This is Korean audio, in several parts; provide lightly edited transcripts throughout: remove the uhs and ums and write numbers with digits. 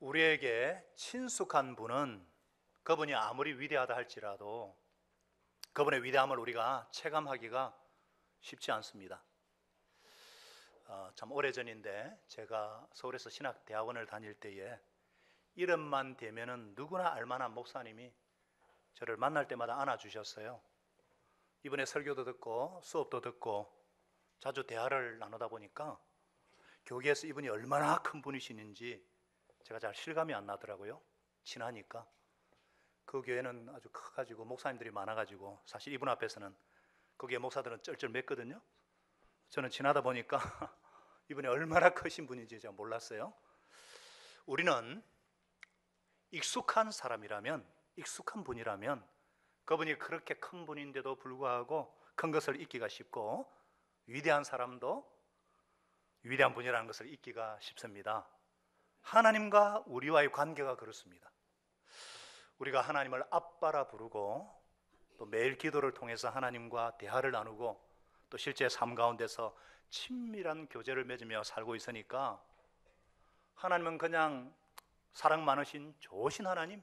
우리에게 친숙한 분은 그분이 아무리 위대하다 할지라도 그분의 위대함을 우리가 체감하기가 쉽지 않습니다. 참 오래전인데 제가 서울에서 신학대학원을 다닐 때에 이름만 대면은 누구나 알만한 목사님이 저를 만날 때마다 안아주셨어요. 이번에 설교도 듣고 수업도 듣고 자주 대화를 나누다 보니까 교계에서 이분이 얼마나 큰 분이시는지 제가 잘 실감이 안 나더라고요. 친하니까. 그 교회는 아주 커가지고 목사님들이 많아가지고 사실 이분 앞에서는 그 교회 목사들은 쩔쩔맸거든요. 저는 지나다 보니까 이분이 얼마나 크신 분인지 제가 몰랐어요. 우리는 익숙한 사람이라면, 익숙한 분이라면 그분이 그렇게 큰 분인데도 불구하고 큰 것을 잊기가 쉽고, 위대한 사람도 위대한 분이라는 것을 잊기가 쉽습니다. 하나님과 우리와의 관계가 그렇습니다. 우리가 하나님을 아빠라 부르고 또 매일 기도를 통해서 하나님과 대화를 나누고 또 실제 삶 가운데서 친밀한 교제를 맺으며 살고 있으니까 하나님은 그냥 사랑 많으신 좋으신 하나님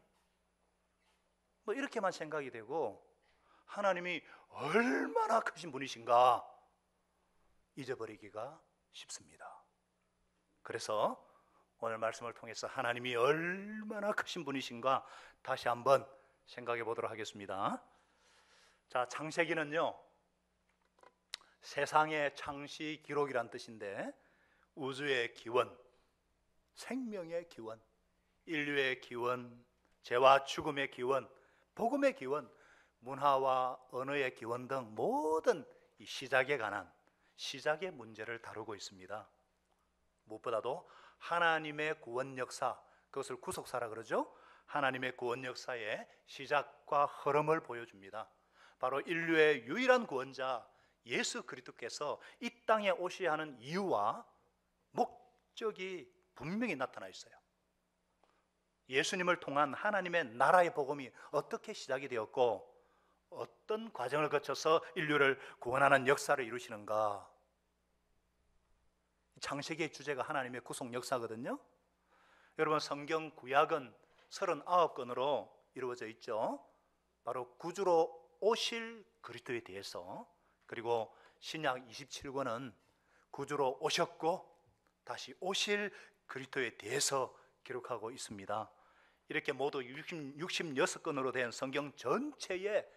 뭐 이렇게만 생각이 되고, 하나님이 얼마나 크신 분이신가 잊어버리기가 쉽습니다. 그래서 오늘 말씀을 통해서 하나님이 얼마나 크신 분이신가 다시 한번 생각해 보도록 하겠습니다. 자, 창세기는요, 세상의 창시 기록이란 뜻인데 우주의 기원, 생명의 기원, 인류의 기원, 죄와 죽음의 기원, 복음의 기원, 문화와 언어의 기원 등 모든 이 시작에 관한 시작의 문제를 다루고 있습니다. 무엇보다도 하나님의 구원 역사, 그것을 구속사라 그러죠. 하나님의 구원 역사의 시작과 흐름을 보여줍니다. 바로 인류의 유일한 구원자 예수 그리스도께서 이 땅에 오셔야 하는 이유와 목적이 분명히 나타나 있어요. 예수님을 통한 하나님의 나라의 복음이 어떻게 시작이 되었고 어떤 과정을 거쳐서 인류를 구원하는 역사를 이루시는가. 창세기의 주제가 하나님의 구속 역사거든요. 여러분, 성경 구약은 39권으로 이루어져 있죠. 바로 구주로 오실 그리스도에 대해서, 그리고 신약 27권은 구주로 오셨고 다시 오실 그리스도에 대해서 기록하고 있습니다. 이렇게 모두 66권으로 된 성경 전체의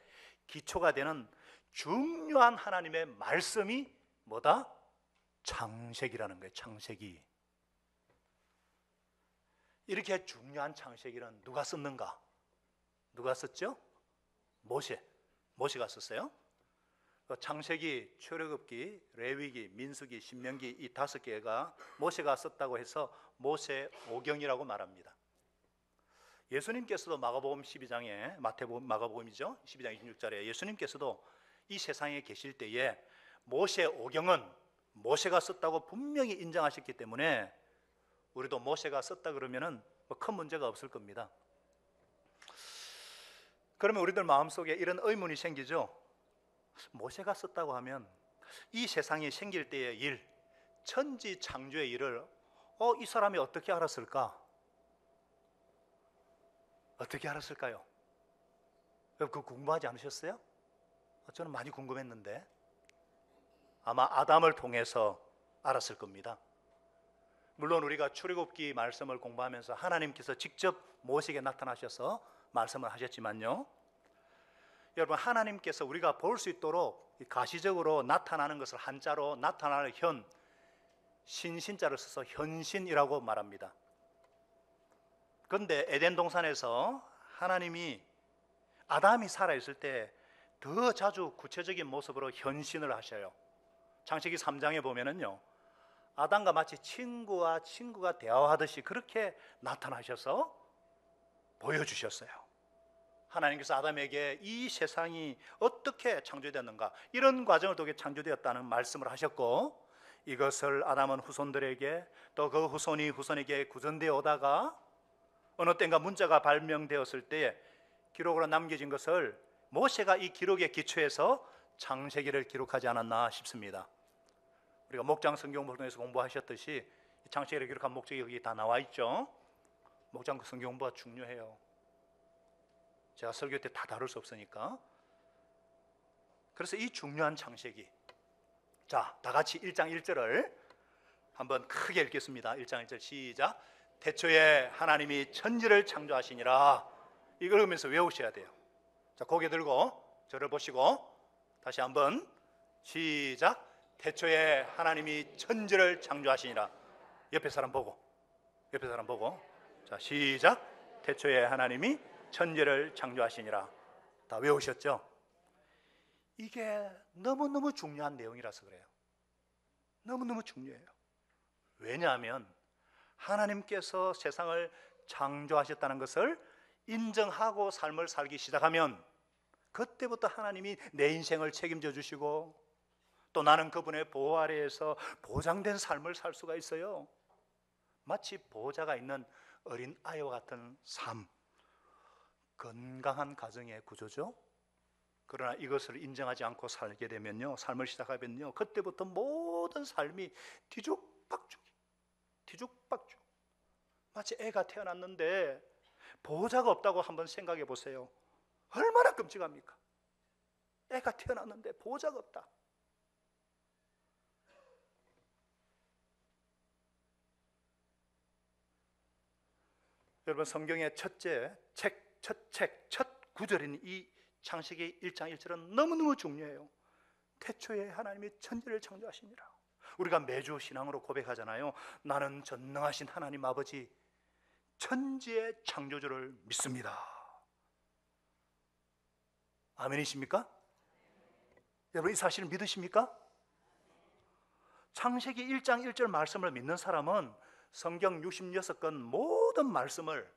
기초가 되는 중요한 하나님의 말씀이 뭐다? 창세기라는 거예요. 창세기. 이렇게 중요한 창세기는 누가 썼는가? 누가 썼죠? 모세가 썼어요. 창세기, 출애굽기, 레위기, 민수기, 신명기 이 5개가 모세가 썼다고 해서 모세오경이라고 말합니다. 예수님께서도 마가복음 12장에 마가복음이죠. 12장 26절에 예수님께서도 이 세상에 계실 때에 모세오경은 모세가 썼다고 분명히 인정하셨기 때문에 우리도 모세가 썼다 그러면은 큰 문제가 없을 겁니다. 그러면 우리들 마음속에 이런 의문이 생기죠. 모세가 썼다고 하면 이 세상이 생길 때의 일, 천지 창조의 일을 이 사람이 어떻게 알았을까? 어떻게 알았을까요? 그거 궁금하지 않으셨어요? 저는 많이 궁금했는데 아마 아담을 통해서 알았을 겁니다. 물론 우리가 출애굽기 말씀을 공부하면서 하나님께서 직접 모세에게 나타나셔서 말씀을 하셨지만요, 여러분, 하나님께서 우리가 볼 수 있도록 가시적으로 나타나는 것을 한자로 나타나는 현, 신자를 써서 현신이라고 말합니다. 그런데 에덴 동산에서 하나님이 아담이 살아있을 때 더 자주 구체적인 모습으로 현신을 하셔요. 창세기 3장에 보면은요, 아담과 마치 친구가 대화하듯이 그렇게 나타나셔서 보여주셨어요. 하나님께서 아담에게 이 세상이 어떻게 창조되었는가, 이런 과정을 통해 창조되었다는 말씀을 하셨고, 이것을 아담은 후손들에게, 또 그 후손이 후손에게 구전되어 오다가 어느 때인가 문자가 발명되었을 때에 기록으로 남겨진 것을 모세가 이 기록에 기초해서 창세기를 기록하지 않았나 싶습니다. 우리가 목장 성경을 통해서 공부하셨듯이 창세기를 기록한 목적이 여기 다 나와 있죠. 목장 성경 공부가 중요해요. 제가 설교 때 다 다룰 수 없으니까. 그래서 이 중요한 창세기, 자, 다 같이 1장 1절을 한번 크게 읽겠습니다. 1장 1절 시작. 태초에 하나님이 천지를 창조하시니라. 이걸 읽으면서 외우셔야 돼요. 자, 고개 들고 저를 보시고 다시 한번 시작. 태초에 하나님이 천지를 창조하시니라. 옆에 사람 보고, 옆에 사람 보고. 자, 시작. 태초에 하나님이 천지를 창조하시니라. 다 외우셨죠? 이게 너무너무 중요한 내용이라서 그래요. 너무너무 중요해요. 왜냐하면 하나님께서 세상을 창조하셨다는 것을 인정하고 삶을 살기 시작하면 그때부터 하나님이 내 인생을 책임져 주시고 또 나는 그분의 보호 아래에서 보장된 삶을 살 수가 있어요. 마치 보호자가 있는 어린 아이와 같은 삶, 건강한 가정의 구조죠. 그러나 이것을 인정하지 않고 살게 되면요, 삶을 시작하면요, 그때부터 모든 삶이 뒤죽박죽. 마치 애가 태어났는데 보호자가 없다고 한번 생각해 보세요. 얼마나 끔찍합니까? 애가 태어났는데 보호자가 없다. 여러분, 성경의 첫 구절인 이 창세기 1장 1절은 너무너무 중요해요. 태초에 하나님이 천지를 창조하시니라. 우리가 매주 신앙으로 고백하잖아요. 나는 전능하신 하나님 아버지 천지의 창조주를 믿습니다. 아멘이십니까? 여러분, 이 사실을 믿으십니까? 창세기 1장 1절 말씀을 믿는 사람은 성경 66권 모든 말씀을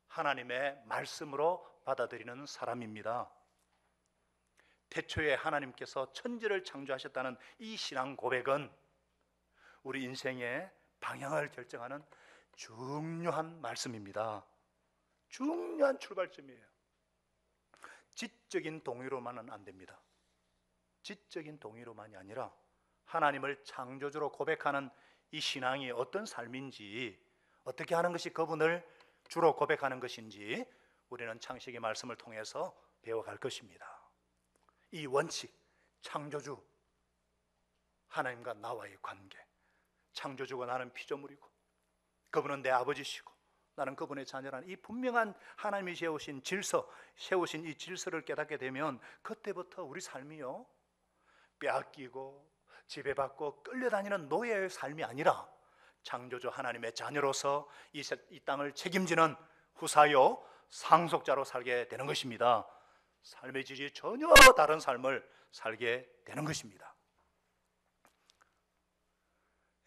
하나님의 말씀으로 받아들이는 사람입니다. 태초에 하나님께서 천지를 창조하셨다는 이 신앙 고백은 우리 인생의 방향을 결정하는 중요한 말씀입니다. 중요한 출발점이에요. 지적인 동의로만은 안 됩니다. 지적인 동의로만이 아니라 하나님을 창조주로 고백하는 이 신앙이 어떤 삶인지, 어떻게 하는 것이 그분을 주로 고백하는 것인지 우리는 창세기 말씀을 통해서 배워갈 것입니다. 이 원칙, 창조주 하나님과 나와의 관계, 창조주가 나는 피조물이고 그분은 내 아버지시고 나는 그분의 자녀라는 이 분명한 하나님이 세우신 질서, 세우신 이 질서를 깨닫게 되면 그때부터 우리 삶이요, 빼앗기고 지배받고 끌려다니는 노예의 삶이 아니라 창조주 하나님의 자녀로서 이 땅을 책임지는 후사요, 상속자로 살게 되는 것입니다. 삶의 질이 전혀 다른 삶을 살게 되는 것입니다.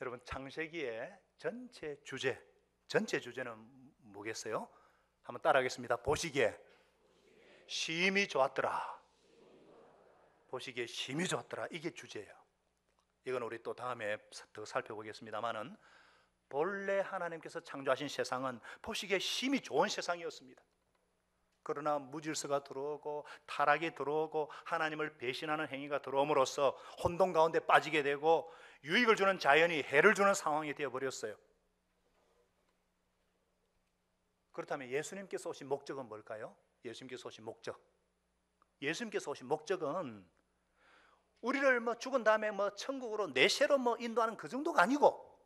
여러분, 창세기의 전체 주제는 뭐겠어요? 한번 따라하겠습니다. 보시기에 심히 좋았더라. 보시기에 심히 좋았더라. 이게 주제예요. 이건 우리 또 다음에 더 살펴보겠습니다만은 본래 하나님께서 창조하신 세상은 보시기에 심히 좋은 세상이었습니다. 그러나 무질서가 들어오고 타락이 들어오고 하나님을 배신하는 행위가 들어옴으로써 혼돈 가운데 빠지게 되고 유익을 주는 자연이 해를 주는 상황이 되어버렸어요. 그렇다면 예수님께서 오신 목적은 뭘까요? 예수님께서 오신 목적은 우리를 죽은 다음에 천국으로 내세로 인도하는 그 정도가 아니고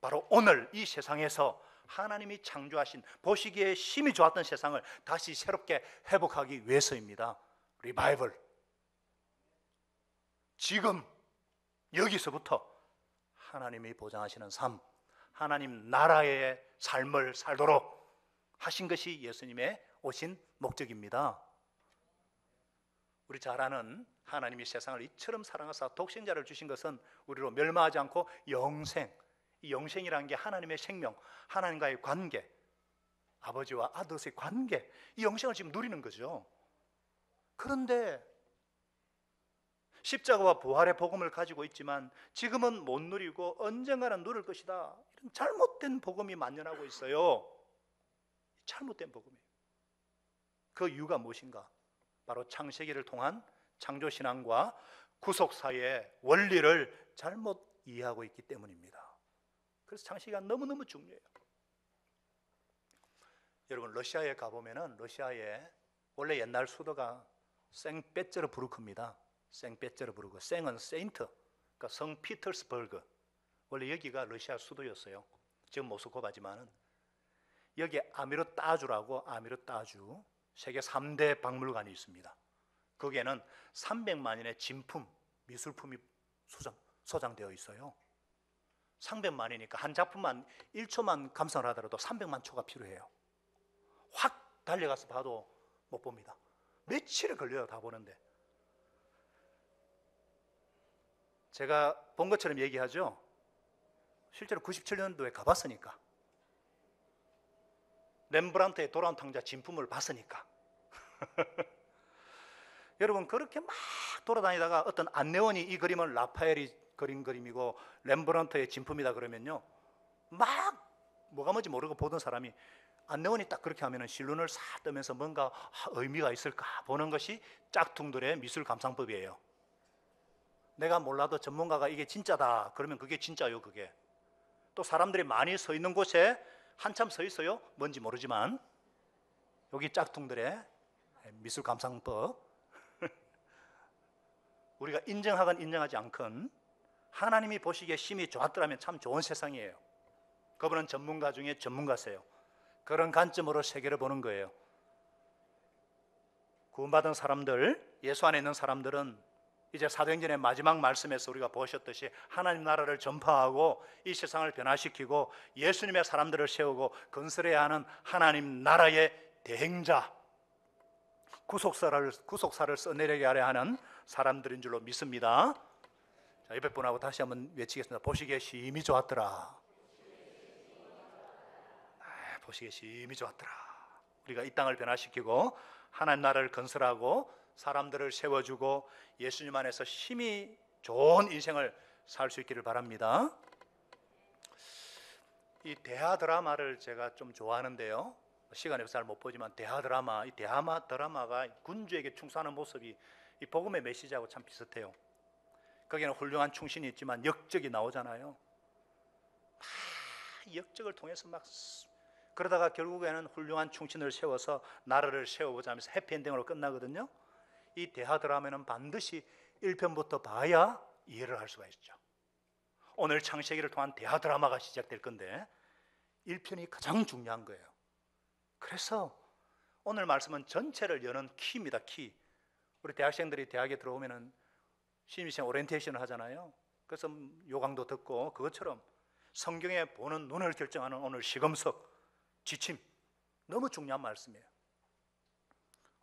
바로 오늘 이 세상에서 하나님이 창조하신 보시기에 심히 좋았던 세상을 다시 새롭게 회복하기 위해서입니다. 리바이벌. 지금 여기서부터 하나님이 보장하시는 삶, 하나님 나라의 삶을 살도록 하신 것이 예수님의 오신 목적입니다. 우리 잘 아는 하나님이 세상을 이처럼 사랑하사 독생자를 주신 것은 우리로 멸망하지 않고 영생, 이 영생이라는 게 하나님의 생명, 하나님과의 관계, 아버지와 아들의 관계, 이 영생을 지금 누리는 거죠. 그런데 십자가와 부활의 복음을 가지고 있지만 지금은 못 누리고 언젠가는 누릴 것이다, 이런 잘못된 복음이 만연하고 있어요. 잘못된 복음이에요. 그 이유가 무엇인가? 바로 창세기를 통한 창조신앙과 구속사의 원리를 잘못 이해하고 있기 때문입니다. 그래서 창세기가 너무너무 중요해요. 여러분 러시아에 가보면은 러시아에 원래 옛날 수도가 생페테르부르크입니다. 생페테르부르크. 생은 세인트, 그러니까 성 피터스버그. 원래 여기가 러시아 수도였어요. 지금 모스크바지만은 여기에 아미르타주라고 아미르타주 세계 3대 박물관이 있습니다. 거기에는 300만인의 진품, 미술품이 소장되어 있어요. 300만이니까 한 작품만 1초만 감상을 하더라도 300만 초가 필요해요. 확 달려가서 봐도 못 봅니다. 며칠이 걸려요, 다 보는데. 제가 본 것처럼 얘기하죠. 실제로 97년도에 가봤으니까. 렘브란트의 돌아온 탕자 진품을 봤으니까. 여러분 그렇게 막 돌아다니다가 어떤 안내원이 이 그림은 라파엘이 그린 그림이고 렘브란트의 진품이다 그러면요, 막 뭐가 뭔지 모르고 보던 사람이 안내원이 딱 그렇게 하면은 실눈을 싹 뜨면서 뭔가 의미가 있을까 보는 것이 짝퉁들의 미술 감상법이에요. 내가 몰라도 전문가가 이게 진짜다 그러면 그게 진짜요. 그게 또 사람들이 많이 서 있는 곳에 한참 서 있어요. 뭔지 모르지만 여기 짝퉁들의 미술 감상법. 우리가 인정하건 인정하지 않건 하나님이 보시기에 심히 좋았더라면 참 좋은 세상이에요. 그분은 전문가 중에 전문가세요. 그런 관점으로 세계를 보는 거예요. 구원받은 사람들, 예수 안에 있는 사람들은 이제 사도행전의 마지막 말씀에서 우리가 보셨듯이 하나님 나라를 전파하고 이 세상을 변화시키고 예수님의 사람들을 세우고 건설해야 하는 하나님 나라의 대행자, 구속사를 써내리게 하려 하는 사람들인 줄로 믿습니다. 자, 옆에 분하고 다시 한번 외치겠습니다. 보시기에 심히 좋았더라. 보시기에 심히 좋았더라. 우리가 이 땅을 변화시키고 하나님 나라를 건설하고 사람들을 세워주고 예수님 안에서 심히 좋은 인생을 살 수 있기를 바랍니다. 이 대하 드라마를 제가 좀 좋아하는데요. 시간이 없어서 잘 못 보지만 대하 드라마, 이 대하 드라마가 군주에게 충성하는 모습이 이 복음의 메시지하고 참 비슷해요. 거기는 훌륭한 충신이 있지만 역적이 나오잖아요. 역적을 통해서 막 그러다가 결국에는 훌륭한 충신을 세워서 나라를 세워보자 하면서 해피엔딩으로 끝나거든요. 이 대하 드라마는 반드시 1편부터 봐야 이해를 할 수가 있죠. 오늘 창세기를 통한 대하 드라마가 시작될 건데 1편이 가장 중요한 거예요. 그래서 오늘 말씀은 전체를 여는 키입니다. 키. 우리 대학생들이 대학에 들어오면은 신입생 오리엔테이션을 하잖아요. 그래서 요강도 듣고 그것처럼 성경에 보는 눈을 결정하는 오늘 시금석, 지침, 너무 중요한 말씀이에요.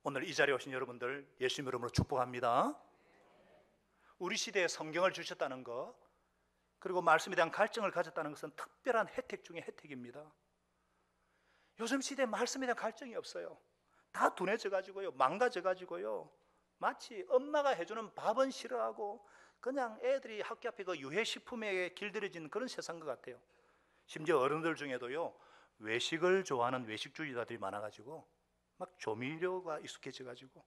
오늘 이 자리에 오신 여러분들 예수님 이름으로 축복합니다. 우리 시대에 성경을 주셨다는 것, 그리고 말씀에 대한 갈증을 가졌다는 것은 특별한 혜택 중에 혜택입니다. 요즘 시대에 말씀에 대한 갈증이 없어요. 다 둔해져 가지고요, 망가져 가지고요, 마치 엄마가 해주는 밥은 싫어하고 그냥 애들이 학교 앞에 그 유해식품에 길들여진 그런 세상 것 같아요. 심지어 어른들 중에도요, 외식을 좋아하는 외식주의자들이 많아가지고 막 조미료가 익숙해져가지고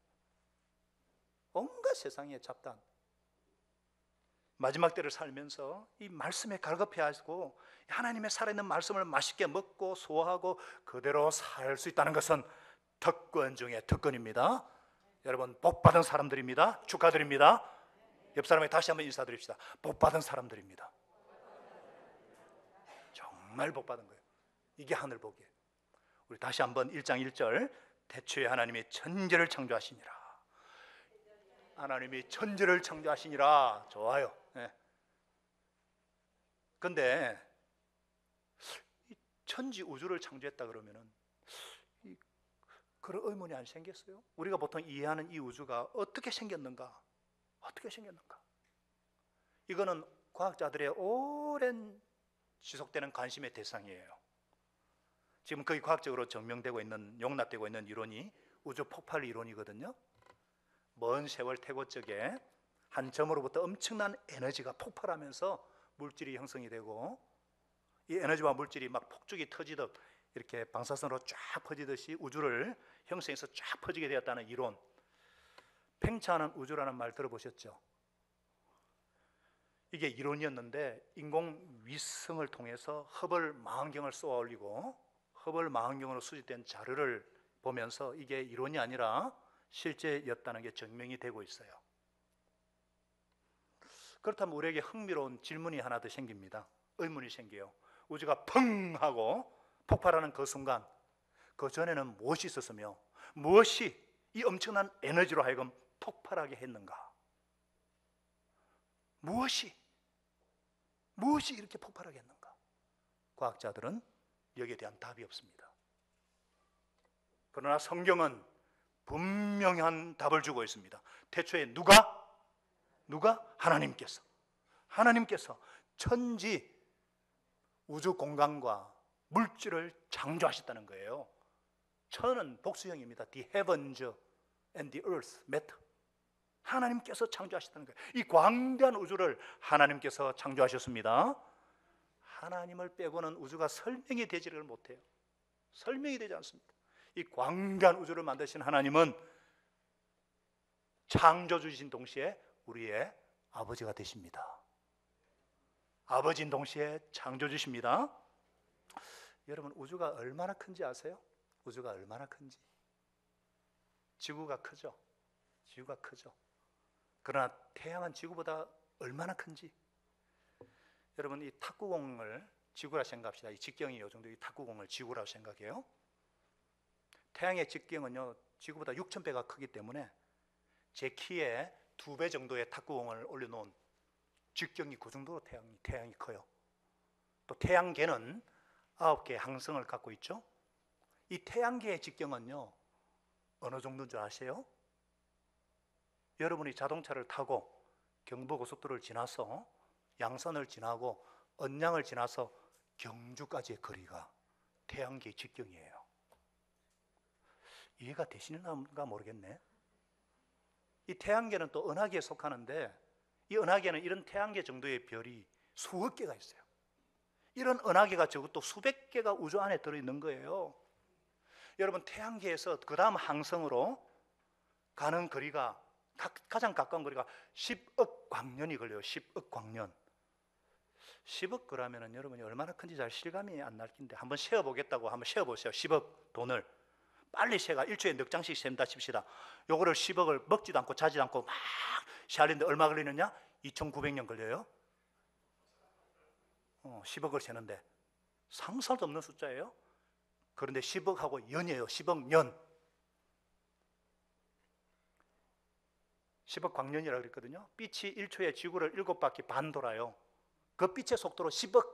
온갖 세상의 잡단, 마지막 때를 살면서 이 말씀에 갈급해하고 하나님의 살아있는 말씀을 맛있게 먹고 소화하고 그대로 살 수 있다는 것은 특권 중에 특권입니다. 여러분 복받은 사람들입니다. 축하드립니다. 옆 사람에게 다시 한번 인사드립시다. 복받은 사람들입니다. 정말 복받은 거예요. 이게 하늘 복이에요. 우리 다시 한번 1장 1절, 태초에 하나님이 천지를 창조하시니라. 하나님이 천지를 창조하시니라. 좋아요. 네. 근데 이 천지 우주를 창조했다 그러면은 그런 의문이 안 생겼어요? 우리가 보통 이해하는 이 우주가 어떻게 생겼는가? 어떻게 생겼는가? 이거는 과학자들의 오랜 지속되는 관심의 대상이에요. 지금 거의 과학적으로 증명되고 있는, 용납되고 있는 이론이 우주 폭발 이론이거든요. 먼 세월 태고 쪽에 한 점으로부터 엄청난 에너지가 폭발하면서 물질이 형성이 되고, 이 에너지와 물질이 막 폭죽이 터지듯 이렇게 방사선으로 쫙 퍼지듯이 우주를 형성해서 쫙 퍼지게 되었다는 이론. 팽창하는 우주라는 말 들어보셨죠? 이게 이론이었는데 인공위성을 통해서 허블 망원경을 쏘아 올리고 허블 망원경으로 수집된 자료를 보면서 이게 이론이 아니라 실제였다는 게 증명이 되고 있어요. 그렇다면 우리에게 흥미로운 질문이 하나 더 생깁니다. 의문이 생겨요. 우주가 펑 하고 폭발하는 그 순간, 그 전에는 무엇이 있었으며 무엇이 이 엄청난 에너지로 하여금 폭발하게 했는가? 무엇이 이렇게 폭발하게 했는가? 과학자들은 여기에 대한 답이 없습니다. 그러나 성경은 분명한 답을 주고 있습니다. 태초에 누가? 하나님께서 천지 우주 공간과 물질을 창조하셨다는 거예요. 천은 복수형입니다. The heavens and the earth met. 하나님께서 창조하셨다는 거예요. 이 광대한 우주를 하나님께서 창조하셨습니다. 하나님을 빼고는 우주가 설명이 되지를 못해요. 설명이 되지 않습니다. 이 광대한 우주를 만드신 하나님은 창조주이신 동시에 우리의 아버지가 되십니다. 아버지인 동시에 창조주십니다. 여러분, 우주가 얼마나 큰지 아세요? 우주가 얼마나 큰지. 지구가 크죠? 지구가 크죠? 그러나 태양은 지구보다 얼마나 큰지. 여러분, 이 탁구공을 지구라 생각합시다. 이 직경이 이 정도, 이 탁구공을 지구라고 생각해요. 태양의 직경은요, 지구보다 6,000배가 크기 때문에 제 키에 2배 정도의 탁구공을 올려놓은 직경이 그 정도로 태양이 커요. 또 태양계는 9개의 항성을 갖고 있죠. 이 태양계의 직경은요, 어느 정도인 줄 아세요? 여러분이 자동차를 타고 경부고속도로를 지나서 양산을 지나고 언양을 지나서 경주까지의 거리가 태양계의 직경이에요. 이해가 되시는가 모르겠네. 이 태양계는 또 은하계에 속하는데, 이 은하계는 이런 태양계 정도의 별이 수억 개가 있어요. 이런 은하계가 적어도 수백 개가 우주 안에 들어있는 거예요. 여러분, 태양계에서 그 다음 항성으로 가는 거리가, 가장 가까운 거리가 10억 광년이 걸려요. 10억 광년. 10억 그러면은 여러분이 얼마나 큰지 잘 실감이 안 날 텐데, 한번 세어보겠다고 한번 세어보세요. 10억 돈을 빨리 세가 1초에 넉 장씩 셈다 칩시다. 요거를 10억을 먹지도 않고 자지도 않고 막 세하는데 얼마 걸리느냐? 2,900년 걸려요. 10억을 세는데 상상도 없는 숫자예요. 그런데 10억하고 년이에요. 10억 년. 10억 광년이라고 그랬거든요. 빛이 1초에 지구를 7바퀴 반 돌아요. 그 빛의 속도로 10억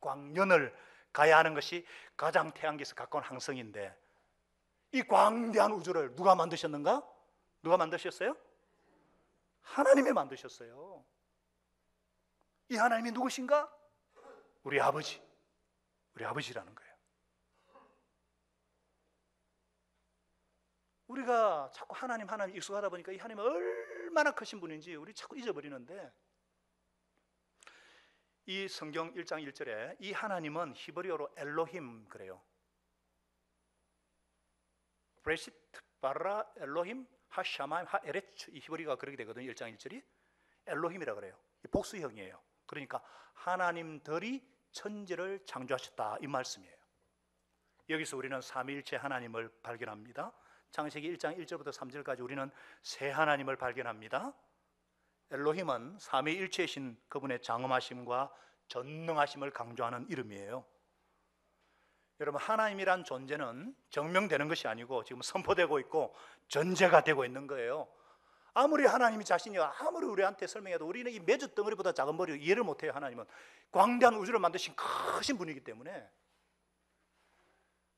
광년을 가야 하는 것이 가장 태양계에서 가까운 항성인데, 이 광대한 우주를 누가 만드셨는가? 누가 만드셨어요? 하나님이 만드셨어요. 이 하나님이 누구신가? 우리 아버지. 우리 아버지라는 거예요. 우리가 자꾸 하나님 익숙하다 보니까 이 하나님이 얼마나 크신 분인지 우리 자꾸 잊어버리는데, 이 성경 1장 1절에 이 하나님은 히브리어로 엘로힘 그래요. 브레시트 바라 엘로힘 하샤마임 하에레츠, 이 히브리가 그렇게 되거든요. 1장 1절이 엘로힘이라 그래요. 복수형이에요. 그러니까 하나님들이 천지를 창조하셨다 이 말씀이에요. 여기서 우리는 삼위일체 하나님을 발견합니다. 창세기 1장 1절부터 3절까지 우리는 세 하나님을 발견합니다. 엘로힘은 삼위일체이신 그분의 장엄하심과 전능하심을 강조하는 이름이에요. 여러분, 하나님이란 존재는 증명되는 것이 아니고 지금 선포되고 있고 전제가 되고 있는 거예요. 아무리 하나님이 자신이 아무리 우리한테 설명해도 우리는 이 메주 덩어리보다 작은 머리로 이해를 못해요. 하나님은 광대한 우주를 만드신 크신 분이기 때문에.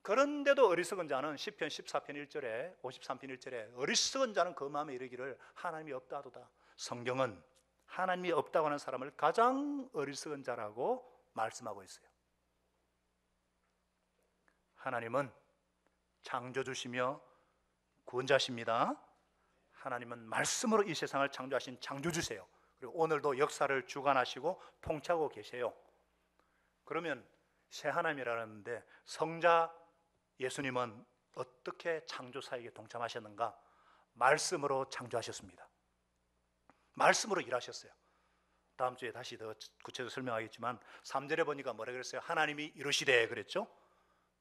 그런데도 어리석은 자는 시편 14편 1절에 53편 1절에 어리석은 자는 그 마음에 이르기를 하나님이 없다 하도다. 성경은 하나님이 없다고 하는 사람을 가장 어리석은 자라고 말씀하고 있어요. 하나님은 창조주시며 구원자십니다. 하나님은 말씀으로 이 세상을 창조하신 창조주세요. 그리고 오늘도 역사를 주관하시고 통치하고 계세요. 그러면 새 하나님이라는데 성자 예수님은 어떻게 창조사역에 동참하셨는가? 말씀으로 창조하셨습니다. 말씀으로 일하셨어요. 다음 주에 다시 더 구체적으로 설명하겠지만 3절에 보니까 뭐라 그랬어요? 하나님이 이루시되 그랬죠?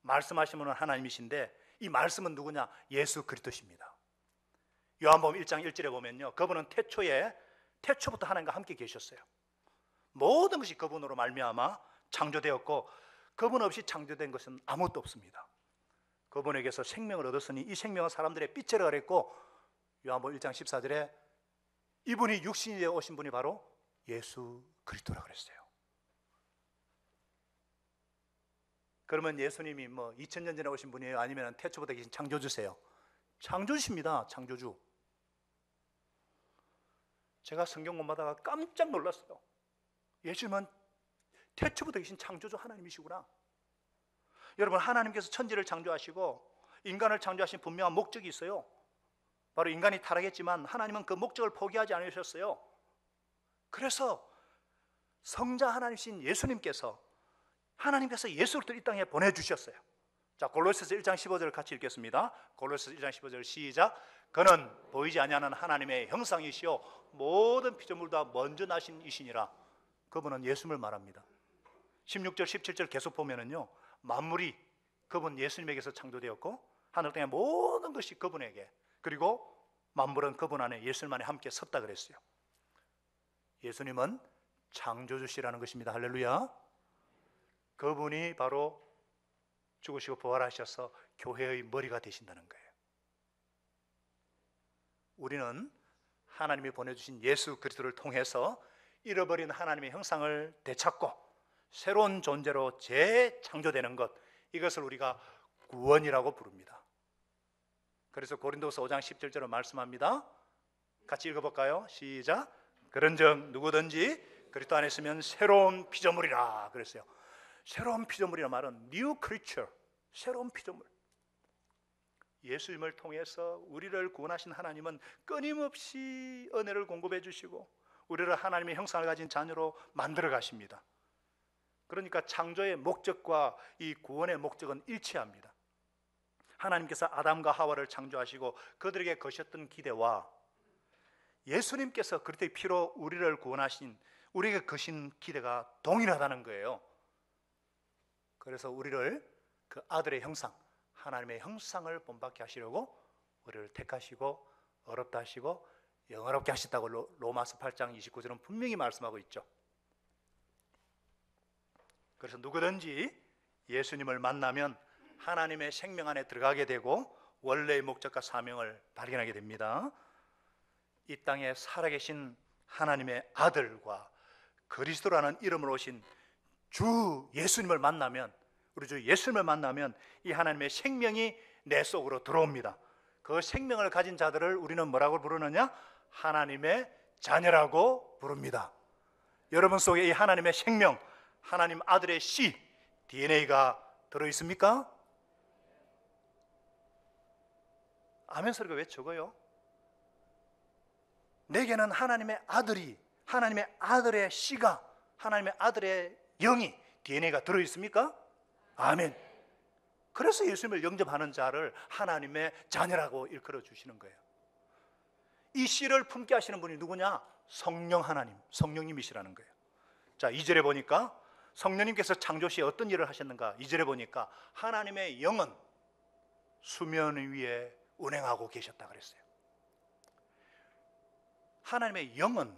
말씀하신 분은 하나님이신데 이 말씀은 누구냐? 예수 그리스도십니다. 요한복음 1장 1절에 보면요, 그분은 태초부터 하나님과 함께 계셨어요. 모든 것이 그분으로 말미암아 창조되었고 그분 없이 창조된 것은 아무것도 없습니다. 그분에게서 생명을 얻었으니 이 생명은 사람들의 빛이라 그랬고, 요한복음 1장 14절에 이분이 육신이 되어 오신 분이 바로 예수 그리스도라 그랬어요. 그러면 예수님이 2000년 전에 오신 분이에요? 아니면 태초부터 계신 창조주세요? 창조주십니다. 창조주. 제가 성경 공부하다가 깜짝 놀랐어요. 예수님은 태초부터 계신 창조주 하나님이시구나. 여러분, 하나님께서 천지를 창조하시고 인간을 창조하신 분명한 목적이 있어요. 바로 인간이 타락했지만 하나님은 그 목적을 포기하지 않으셨어요. 그래서 성자 하나님이신 하나님께서 예수 그리스도를 이 땅에 보내주셨어요. 자, 골로새서 1장 15절을 같이 읽겠습니다. 골로새서 1장 15절 시작. 그는 보이지 아니하는 하나님의 형상이시요 모든 피조물보다 먼저 나신 이시니라. 그분은 예수님을 말합니다. 16절 17절 계속 보면은요, 만물이 그분 예수님에게서 창조되었고 하늘 땅의 모든 것이 그분에게, 그리고 만물은 그분 안에 예수님 안에 함께 섰다 그랬어요. 예수님은 창조주시라는 것입니다. 할렐루야. 그분이 바로 죽으시고 부활하셔서 교회의 머리가 되신다는 거예요. 우리는 하나님이 보내주신 예수 그리스도를 통해서 잃어버린 하나님의 형상을 되찾고 새로운 존재로 재창조되는 것, 이것을 우리가 구원이라고 부릅니다. 그래서 고린도서 5장 17절로 말씀합니다. 같이 읽어볼까요? 시작. 그런즉 누구든지 그리스도 안에 있으면 새로운 피조물이라 그랬어요. 새로운 피조물이라는 말은 new creature, 새로운 피조물. 예수님을 통해서 우리를 구원하신 하나님은 끊임없이 은혜를 공급해 주시고 우리를 하나님의 형상을 가진 자녀로 만들어 가십니다. 그러니까 창조의 목적과 이 구원의 목적은 일치합니다. 하나님께서 아담과 하와를 창조하시고 그들에게 거셨던 기대와 예수님께서 그리스도의 피로 우리를 구원하신 우리에게 거신 기대가 동일하다는 거예요. 그래서 우리를 그 아들의 형상, 하나님의 형상을 본받게 하시려고 우리를 택하시고 어렵다 하시고 영어롭게 하셨다고 로마서 8장 29절은 분명히 말씀하고 있죠. 그래서 누구든지 예수님을 만나면 하나님의 생명 안에 들어가게 되고 원래의 목적과 사명을 발견하게 됩니다. 이 땅에 살아계신 하나님의 아들과 그리스도라는 이름으로 오신 주 예수님을 만나면, 우리 주 예수님을 만나면 이 하나님의 생명이 내 속으로 들어옵니다. 그 생명을 가진 자들을 우리는 뭐라고 부르느냐? 하나님의 자녀라고 부릅니다. 여러분 속에 이 하나님의 생명, 하나님 아들의 씨, DNA가 들어있습니까? 아멘 소리가 왜 적어요? 내게는 하나님의 아들이, 하나님의 아들의 씨가, 하나님의 아들의 영이, DNA가 들어있습니까? 아멘. 그래서 예수님을 영접하는 자를 하나님의 자녀라고 일컬어 주시는 거예요. 이 씨를 품게 하시는 분이 누구냐? 성령 하나님, 성령님이시라는 거예요. 자, 2절에 보니까 성령님께서 창조 시에 어떤 일을 하셨는가? 2절에 보니까 하나님의 영은 수면 위에 운행하고 계셨다 그랬어요. 하나님의 영은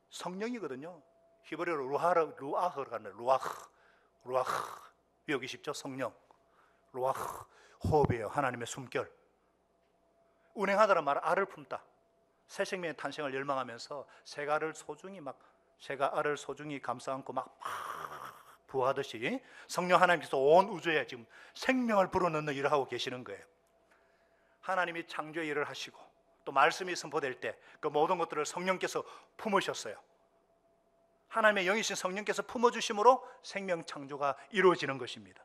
성령이거든요. 히브리어로 루아흐가 아니라 루아흐 외우기 쉽죠? 성령, 루아흐, 호흡이에요. 하나님의 숨결. 운행하다란 말은 알을 품다. 새 생명의 탄생을 열망하면서 새가 알을 소중히 감싸 안고 막 부하듯이 성령 하나님께서 온 우주에 지금 생명을 불어넣는 일을 하고 계시는 거예요. 하나님이 창조의 일을 하시고 또 말씀이 선포될 때 그 모든 것들을 성령께서 품으셨어요. 하나님의 영이신 성령께서 품어주심으로 생명 창조가 이루어지는 것입니다.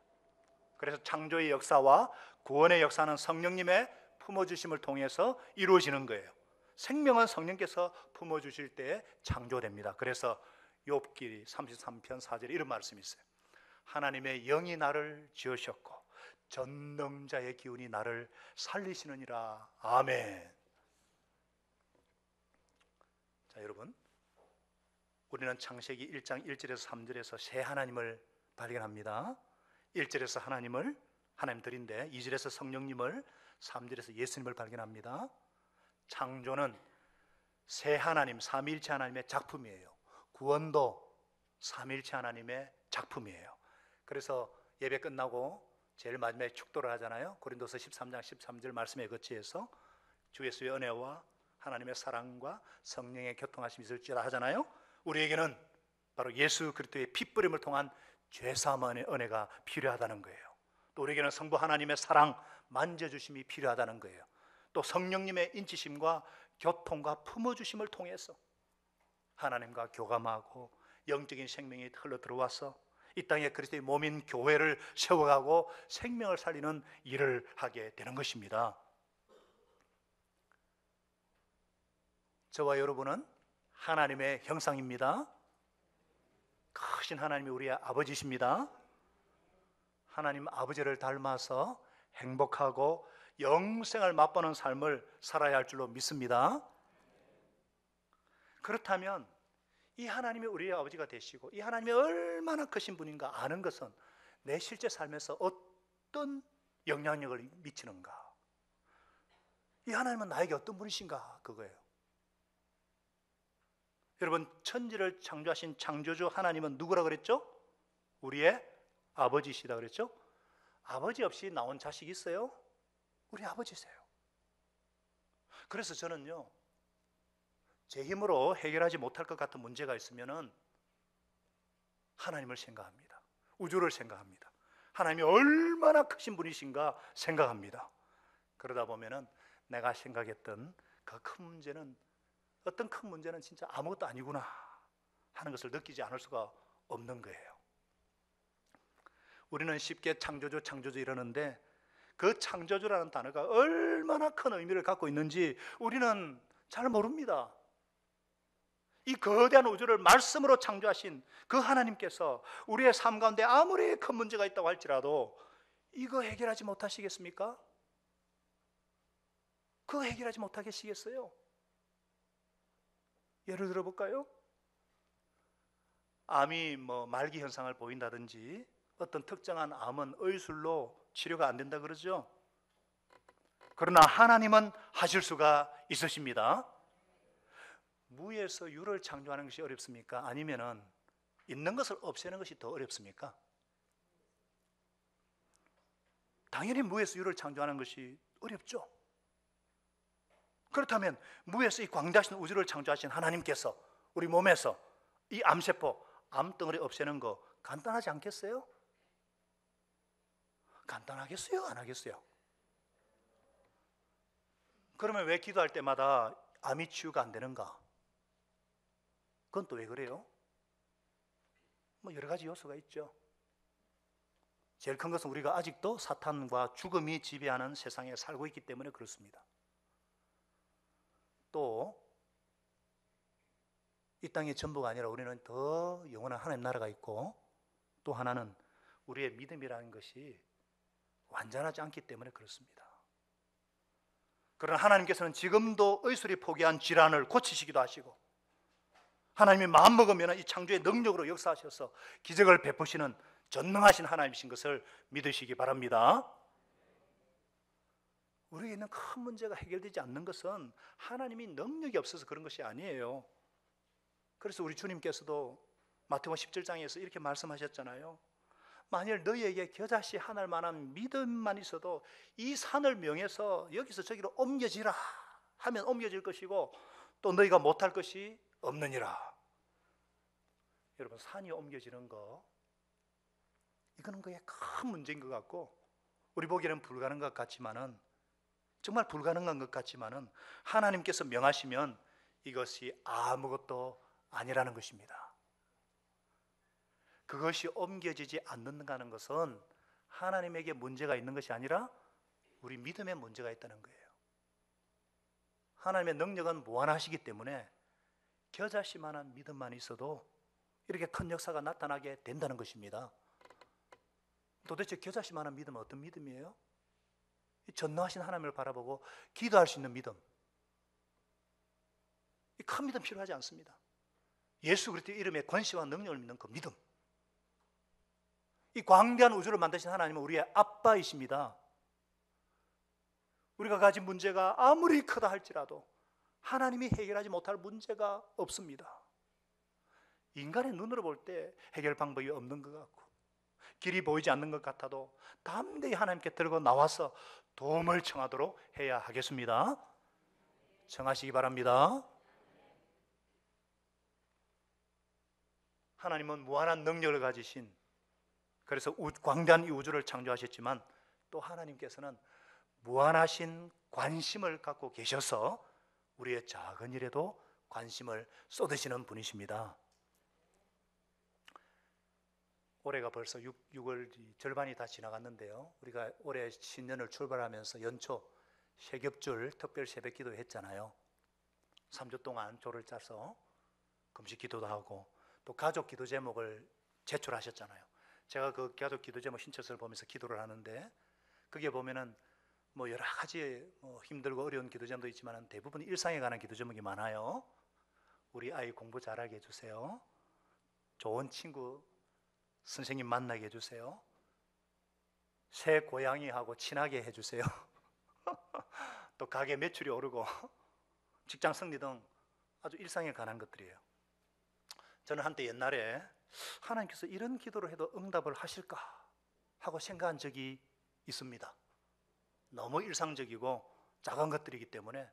그래서 창조의 역사와 구원의 역사는 성령님의 품어주심을 통해서 이루어지는 거예요. 생명은 성령께서 품어주실 때 창조됩니다. 그래서 욥기 33편 4절에 이런 말씀이 있어요. 하나님의 영이 나를 지으셨고 전능자의 기운이 나를 살리시느니라. 아멘. 자, 여러분, 우리는 창세기 1장 1절에서 3절에서 새 하나님을 발견합니다. 1절에서 하나님을 하나님들인데 2절에서 성령님을, 3절에서 예수님을 발견합니다. 창조는 새 하나님, 삼위일체 하나님의 작품이에요. 구원도 삼위일체 하나님의 작품이에요. 그래서 예배 끝나고 제일 마지막에 축도를 하잖아요. 고린도서 13장 13절 말씀에 거치해서 주 예수의 은혜와 하나님의 사랑과 성령의 교통하심이 있을지어다 하잖아요. 우리에게는 바로 예수 그리스도의 핏부림을 통한 죄사함의 은혜가 필요하다는 거예요. 또 우리에게는 성부 하나님의 사랑, 만져주심이 필요하다는 거예요. 또 성령님의 인치심과 교통과 품어주심을 통해서 하나님과 교감하고 영적인 생명이 흘러 들어와서 이 땅에 그리스도의 몸인 교회를 세워가고 생명을 살리는 일을 하게 되는 것입니다. 저와 여러분은 하나님의 형상입니다. 크신 하나님이 우리의 아버지십니다. 하나님 아버지를 닮아서 행복하고 영생을 맛보는 삶을 살아야 할 줄로 믿습니다. 그렇다면 이 하나님이 우리의 아버지가 되시고 이 하나님이 얼마나 크신 분인가 아는 것은 내 실제 삶에서 어떤 영향력을 미치는가, 이 하나님은 나에게 어떤 분이신가, 그거예요. 여러분, 천지를 창조하신 창조주 하나님은 누구라 그랬죠? 우리의 아버지시다 그랬죠? 아버지 없이 나온 자식이 있어요? 우리 아버지세요. 그래서 저는요, 제 힘으로 해결하지 못할 것 같은 문제가 있으면은 하나님을 생각합니다. 우주를 생각합니다. 하나님이 얼마나 크신 분이신가 생각합니다. 그러다 보면은 내가 생각했던 그 큰 문제는, 어떤 큰 문제는 진짜 아무것도 아니구나 하는 것을 느끼지 않을 수가 없는 거예요. 우리는 쉽게 창조주 창조주 이러는데 그 창조주라는 단어가 얼마나 큰 의미를 갖고 있는지 우리는 잘 모릅니다. 이 거대한 우주를 말씀으로 창조하신 그 하나님께서 우리의 삶 가운데 아무리 큰 문제가 있다고 할지라도 이거 해결하지 못하시겠습니까? 그거 해결하지 못하겠시겠어요? 예를 들어 볼까요? 암이 말기 현상을 보인다든지 어떤 특정한 암은 의술로 치료가 안 된다 그러죠. 그러나 하나님은 하실 수가 있으십니다. 무에서 유를 창조하는 것이 어렵습니까? 아니면은 있는 것을 없애는 것이 더 어렵습니까? 당연히 무에서 유를 창조하는 것이 어렵죠. 그렇다면 무에서 이 광대하신 우주를 창조하신 하나님께서 우리 몸에서 이 암세포, 암덩어리 없애는 거 간단하지 않겠어요? 간단하겠어요? 안 하겠어요? 그러면 왜 기도할 때마다 암이 치유가 안 되는가? 그건 또 왜 그래요? 여러 가지 요소가 있죠. 제일 큰 것은 우리가 아직도 사탄과 죽음이 지배하는 세상에 살고 있기 때문에 그렇습니다. 또 이 땅의 전부가 아니라 우리는 더 영원한 하나님 나라가 있고, 또 하나는 우리의 믿음이라는 것이 완전하지 않기 때문에 그렇습니다. 그러나 하나님께서는 지금도 의술이 포기한 질환을 고치시기도 하시고, 하나님이 마음먹으면 이 창조의 능력으로 역사하셔서 기적을 베푸시는 전능하신 하나님이신 것을 믿으시기 바랍니다. 우리에게 있는 큰 문제가 해결되지 않는 것은 하나님이 능력이 없어서 그런 것이 아니에요. 그래서 우리 주님께서도 마태복음 17장에서 이렇게 말씀하셨잖아요. 만일 너희에게 겨자씨 하나일 만한 믿음만 있어도 이 산을 명해서 여기서 저기로 옮겨지라 하면 옮겨질 것이고, 또 너희가 못할 것이 없느니라. 여러분, 산이 옮겨지는 거, 이거는 그게 큰 문제인 것 같고, 우리 보기에는 불가능한 것 같지만은, 정말 불가능한 것 같지만은 하나님께서 명하시면 이것이 아무것도 아니라는 것입니다. 그것이 옮겨지지 않는다는 것은 하나님에게 문제가 있는 것이 아니라 우리 믿음에 문제가 있다는 거예요. 하나님의 능력은 무한하시기 때문에 겨자씨만한 믿음만 있어도 이렇게 큰 역사가 나타나게 된다는 것입니다. 도대체 겨자씨만한 믿음은 어떤 믿음이에요? 전능하신 하나님을 바라보고 기도할 수 있는 믿음, 이 큰 믿음 필요하지 않습니다. 예수 그리스도의 이름의 권세와 능력을 믿는 그 믿음, 이 광대한 우주를 만드신 하나님은 우리의 아빠이십니다. 우리가 가진 문제가 아무리 크다 할지라도 하나님이 해결하지 못할 문제가 없습니다. 인간의 눈으로 볼 때 해결 방법이 없는 것 같고 길이 보이지 않는 것 같아도 담대히 하나님께 들고 나와서 도움을 청하도록 해야 하겠습니다. 청하시기 바랍니다. 하나님은 무한한 능력을 가지신, 그래서 광대한 이 우주를 창조하셨지만 또 하나님께서는 무한하신 관심을 갖고 계셔서 우리의 작은 일에도 관심을 쏟으시는 분이십니다. 올해가 벌써 6월 절반이 다 지나갔는데요. 우리가 올해 신년을 출발하면서 연초 세겹줄 특별 새벽기도 했잖아요. 3주 동안 조를 짜서 금식 기도도 하고 또 가족 기도 제목을 제출하셨잖아요. 제가 그 가족 기도 제목 신청서를 보면서 기도를 하는데 그게 보면은 뭐 여러 가지 힘들고 어려운 기도 제목도 있지만 대부분 일상에 관한 기도 제목이 많아요. 우리 아이 공부 잘하게 해주세요. 좋은 친구 선생님 만나게 해주세요. 새 고양이하고 친하게 해주세요. 또 가게 매출이 오르고 직장 승리 등 아주 일상에 관한 것들이에요. 저는 한때 옛날에 하나님께서 이런 기도를 해도 응답을 하실까 하고 생각한 적이 있습니다. 너무 일상적이고 작은 것들이기 때문에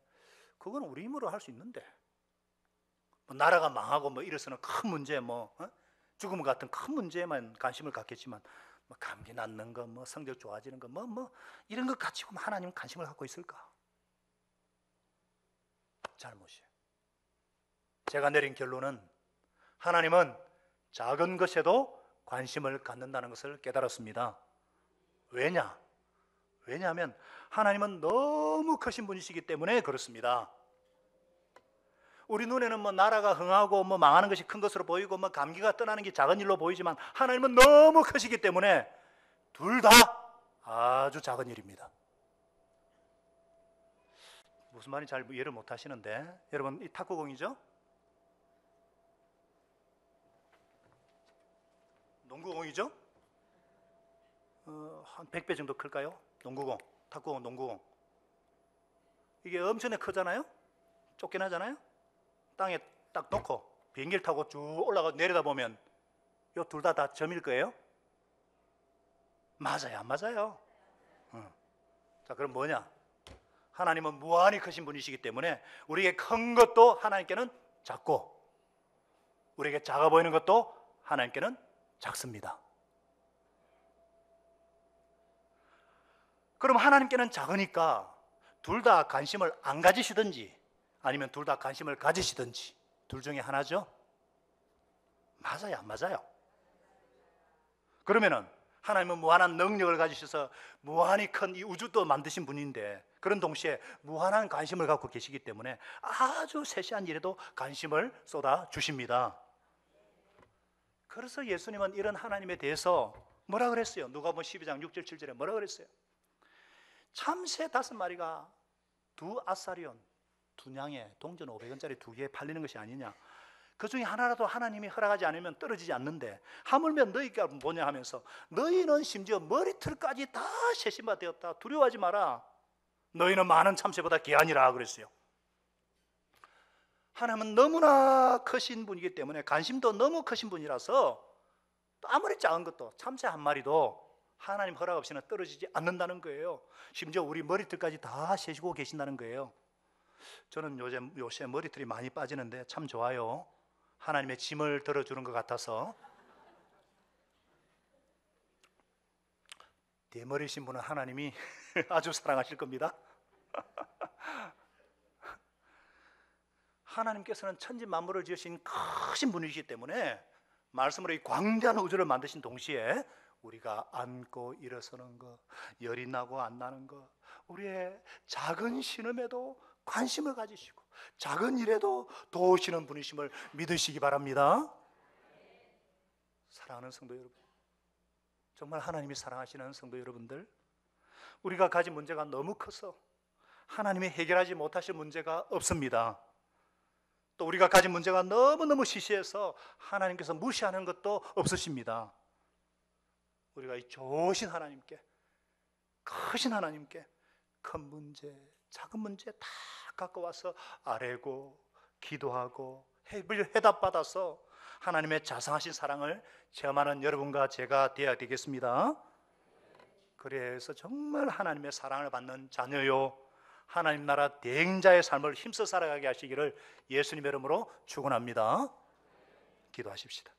그건 우리 힘으로 할 수 있는데 뭐 나라가 망하고 뭐 이래서는 큰 문제 죽음 같은 큰 문제에만 관심을 갖겠지만 뭐 감기 낫는 거, 뭐 성적 좋아지는 거, 뭐 이런 것 가지고 하나님 관심을 갖고 있을까? 잘못이에요. 제가 내린 결론은 하나님은 작은 것에도 관심을 갖는다는 것을 깨달았습니다. 왜냐하면 하나님은 너무 크신 분이시기 때문에 그렇습니다. 우리 눈에는 뭐 나라가 흥하고 뭐 망하는 것이 큰 것으로 보이고 뭐 감기가 떠나는 게 작은 일로 보이지만 하나님은 너무 크시기 때문에 둘 다 아주 작은 일입니다. 무슨 말인지 잘 이해를 못 하시는데 여러분 이 탁구공이죠? 농구공이죠? 한 100배 정도 클까요? 농구공, 탁구공, 농구공. 이게 엄청나게 크잖아요? 쫓겨나잖아요? 땅에 딱 놓고 비행기를 타고 쭉 올라가 내려다 보면 이 둘 다 점일 거예요? 맞아요, 안 맞아요? 자, 그럼 뭐냐? 하나님은 무한히 크신 분이시기 때문에 우리에게 큰 것도 하나님께는 작고 우리에게 작아 보이는 것도 하나님께는 작습니다. 그럼 하나님께는 작으니까 둘 다 관심을 안 가지시든지 아니면 둘 다 관심을 가지시든지 둘 중에 하나죠? 맞아요, 안 맞아요? 그러면은 하나님은 무한한 능력을 가지셔서 무한히 큰 이 우주도 만드신 분인데 그런 동시에 무한한 관심을 갖고 계시기 때문에 아주 세세한 일에도 관심을 쏟아 주십니다. 그래서 예수님은 이런 하나님에 대해서 뭐라 그랬어요? 누가복음 12장 6절 7절에 뭐라 그랬어요? 참새 5마리가 두 아사리온 두 냥에 동전 500원짜리 2개 팔리는 것이 아니냐. 그 중에 하나라도 하나님이 허락하지 않으면 떨어지지 않는데 하물며 너희가 뭐냐 하면서 너희는 심지어 머리털까지 다 세심바 되었다. 두려워하지 마라. 너희는 많은 참새보다 귀하니라 그랬어요. 하나님은 너무나 크신 분이기 때문에 관심도 너무 크신 분이라서 아무리 작은 것도 참새 한 마리도 하나님 허락 없이는 떨어지지 않는다는 거예요. 심지어 우리 머리털까지 다 세시고 계신다는 거예요. 저는 요새 머리털이 많이 빠지는데 참 좋아요. 하나님의 짐을 들어주는 것 같아서. 대머리신 분은 하나님이 아주 사랑하실 겁니다. 하나님께서는 천지 만물을 지으신 크신 분이시기 때문에 말씀으로 이 광대한 우주를 만드신 동시에 우리가 앉고 일어서는 것, 열이 나고 안 나는 것, 우리의 작은 신음에도 관심을 가지시고 작은 일에도 도우시는 분이심을 믿으시기 바랍니다. 사랑하는 성도 여러분, 정말 하나님이 사랑하시는 성도 여러분들, 우리가 가진 문제가 너무 커서 하나님이 해결하지 못하실 문제가 없습니다. 또 우리가 가진 문제가 너무너무 시시해서 하나님께서 무시하는 것도 없으십니다. 우리가 이 좋으신 하나님께, 크신 하나님께 큰 문제, 작은 문제 다 갖고 와서 아뢰고 기도하고 해답받아서 하나님의 자상하신 사랑을 체험하는 여러분과 제가 되어야 되겠습니다. 그래서 정말 하나님의 사랑을 받는 자녀요, 하나님 나라 대행자의 삶을 힘써 살아가게 하시기를 예수님의 이름으로 축원합니다. 기도하십시다.